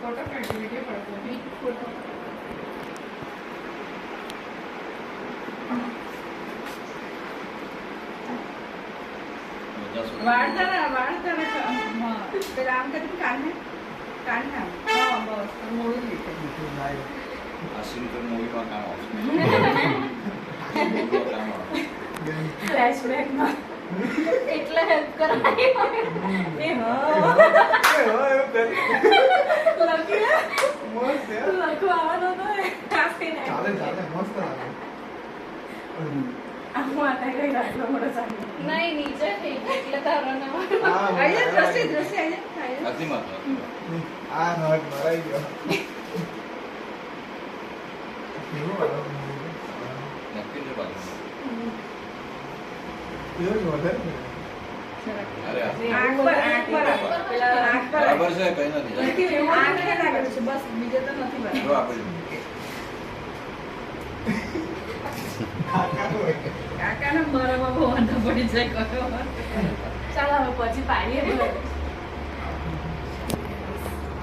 photo કાઢી video પડતો photo વાળતા હા પેલા આમ કરી કાઢને હા બસ મોડું લીધું આશીર્વાદ તો મૂવીમાં કામ આવશે ફ્લેશબેકમાં એટલે હેલ્પ કરાય એ હા લખો આવવાનો તો કાફીને આમાં આતા ગઈ રાતનો મોડો સામે નહીં નીચે થઈ એટલે તારો નામ આયા દ્રષ્ટિ આયા અતિ માત્ર આ નોટ મરાઈ ગયો નક્કી છે બાજુ કેવું નોટ અરે આંખ પર પેલા આંખ પર બરાબર છે કઈ નથી આંખ ને લાગે છે બસ બીજે તો નથી બરાબર જો આપણે કાકાને મારામાં બહુ વાંધો પડી જાય કયો ચાલો હવે પછી પાડીએ